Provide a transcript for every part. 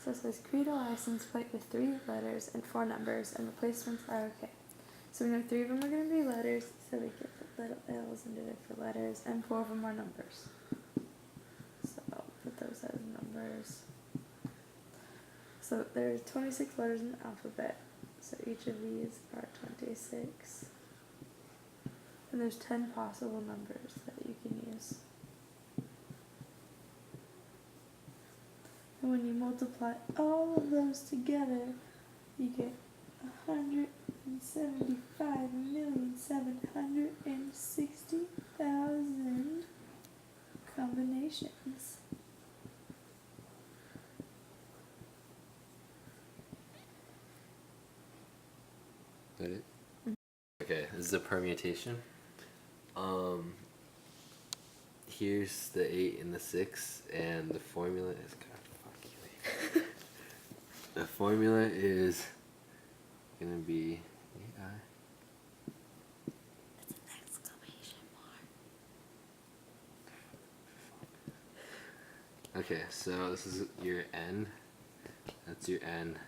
So it says create a license plate with 3 letters and 4 numbers, and replacements are okay. So we know 3 of them are going to be letters, so we can put little L's into it for letters, and 4 of them are numbers. So I'll put those as numbers. So there's 26 letters in the alphabet, so each of these are 26. And there's 10 possible numbers that you can use. And when you multiply all of those together, you get 175,760,000 combinations. That it? Okay, this is a permutation. Here's the 8 and the 6, and the formula is the formula is gonna be It's an exclamation mark. Okay, so this is your N. That's your N.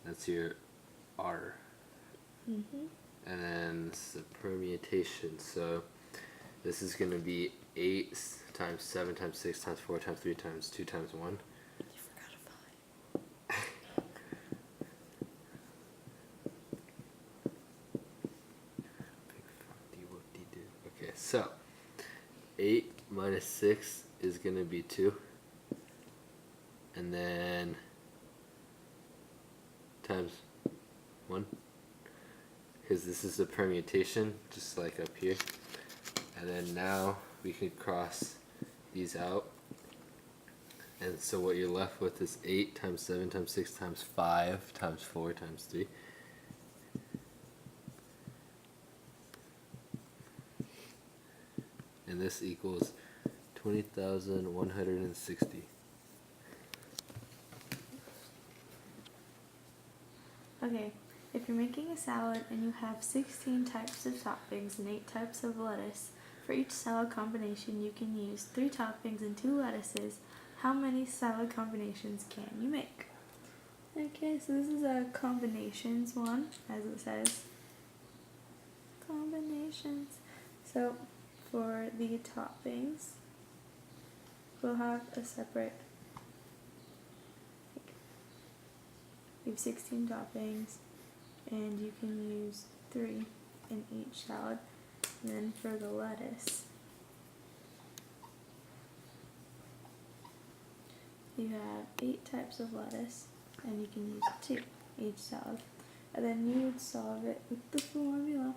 That's your R. And then this is a permutation. So this is gonna be 8 times 7 times 6 times 4 times 3 times 2 times 1. You forgot a 5. Okay, so 8 minus 6 is gonna be 2. And then times 1. Because this is a permutation, just like up here. And then now we can cross these out. And so what you're left with is 8 times 7 times 6 times 5 times 4 times 3. And this equals 20,160. Okay, if you're making a salad and you have 16 types of toppings and 8 types of lettuce, for each salad combination you can use 3 toppings and 2 lettuces. How many salad combinations can you make? Okay, so this is a combinations one, as it says. Combinations. So for the toppings, we'll have a separate, we have 16 toppings, and you can use 3 in each salad. And then for the lettuce, you have 8 types of lettuce, and you can use 2 each salad. And then you would solve it with the formula.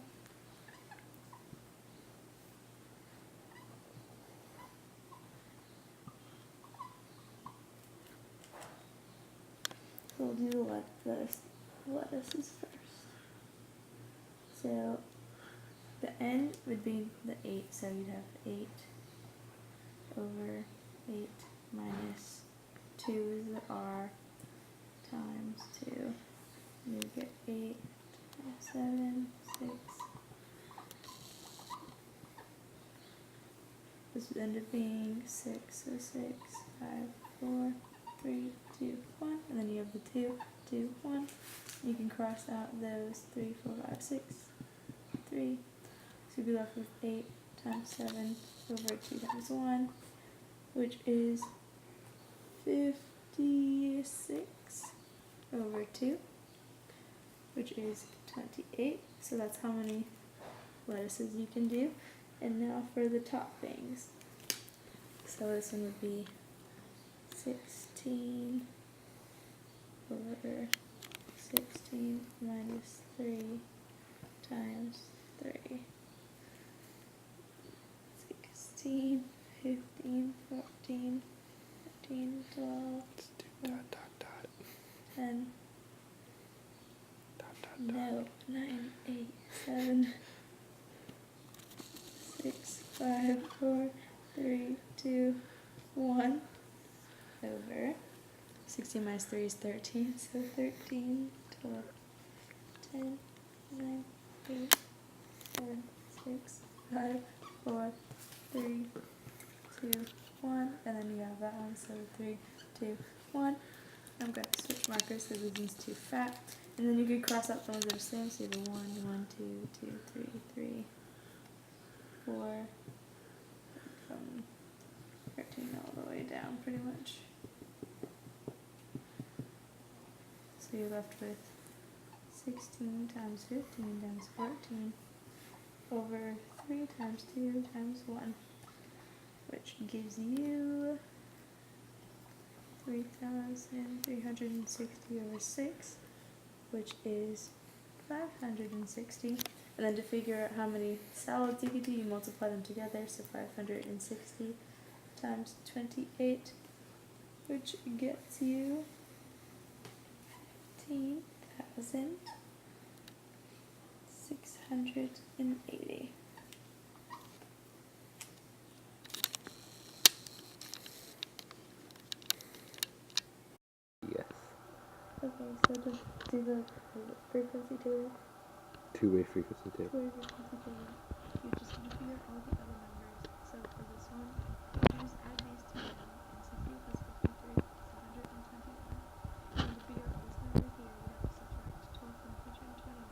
We'll do the lettuces first. So the N would be the 8, so you'd have 8 over 8 minus 2 is the R times 2. You get 8 times 7, 6. This would end up being 6, so 6, 5, 4, 3, 2, 1, and then you have the 2, 2, 1. You can cross out those 3, 4, 5, 6, 3. So you'll be left with 8 times 7 over 2 times 1, which is 56 over 2, which is 28. So that's how many lettuces you can do. And now for the toppings. So this one would be 16 over 16 minus 3 times 3. 16, 15, 14, 15, 12, 10, no, 9, 8, 7, 6, 5, 4, 3, 2, 1 over 16 minus 3 is 13, so 13, 12, 10, 9, 8, 7, 6, 5, 4, 3, 2, 1, and then you have that one, so 3, 2, 1, I'm going to switch markers because this one's too fat. And then you could cross out the ones that are the same. So you have a 1, 1, 2, 2, 3, 3, 4, from 13 all the way down pretty much. So you're left with 16 times 15 times 14 over 3 times 2 times 1, which gives you 3,360 over 6, which is 560. And then to figure out how many solids you could do, you multiply them together, so 560 times 28, which gets you 15,680. Yes. Okay, so to do the frequency table, Two-way frequency table. you just need to figure all the other numbers. So for this one, you just add these two in, and 60 plus 53 is 121. And to figure out this number here, we have to subtract 12 from 121,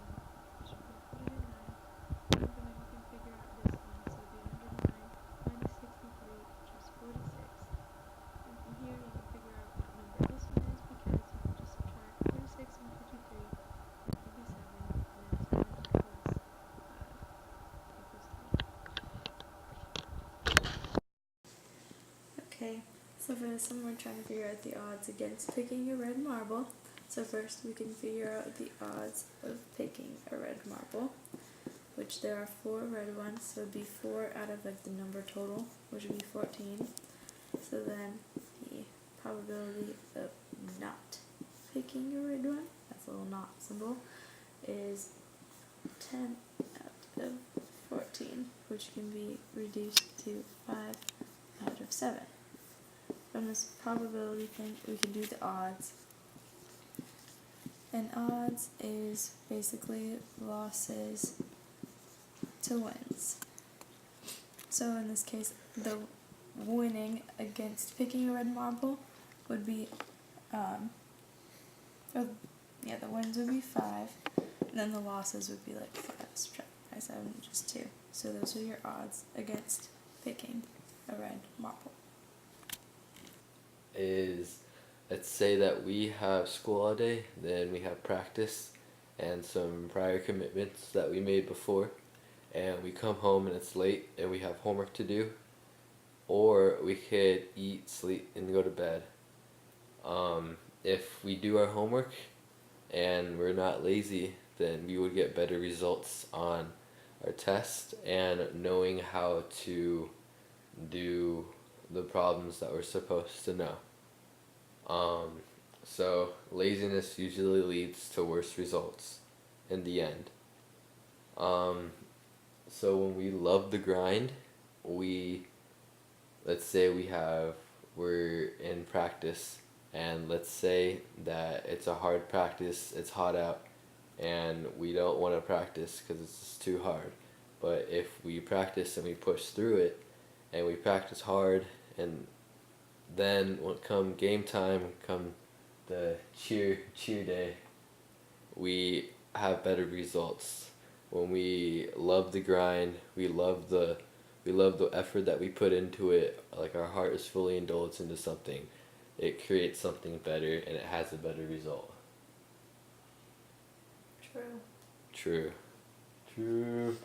which would be 109. And then you can figure out this one, so it would be 109 minus 63, which is 46. And from here, you can figure out what number this one is, because you can just subtract 46 from 53, and 57, and then 7 plus 5 equals 3. Okay, so for this one, we're trying to figure out the odds against picking a red marble. So first, we can figure out the odds of picking a red marble, which there are 4 red ones, so it would be 4 out of like the number total, which would be 14. So then the probability of not picking a red one, that's a little not symbol, is 10 out of 14, which can be reduced to 5 out of 7. From this probability thing, we can do the odds. And odds is basically losses to wins. So in this case, the winning against picking a red marble would be, the wins would be 5, and then the losses would be like 5, subtract by 7, which is 2. So those are your odds against picking a red marble. Let's say that we have school all day, then we have practice and some prior commitments that we made before, and we come home and it's late and we have homework to do, or we could eat, sleep, and go to bed. If we do our homework and we're not lazy, then we would get better results on our test and knowing how to do the problems that we're supposed to know. So laziness usually leads to worse results in the end. So when we love the grind, let's say we're in practice, and let's say that it's a hard practice, it's hot out, and we don't want to practice because it's just too hard. But if we practice and we push through it, and we practice hard, and then when come game time, come the cheer day, we have better results. When we love the grind, we love the effort that we put into it, like our heart is fully indulged into something, it creates something better and it has a better result. True. True. True.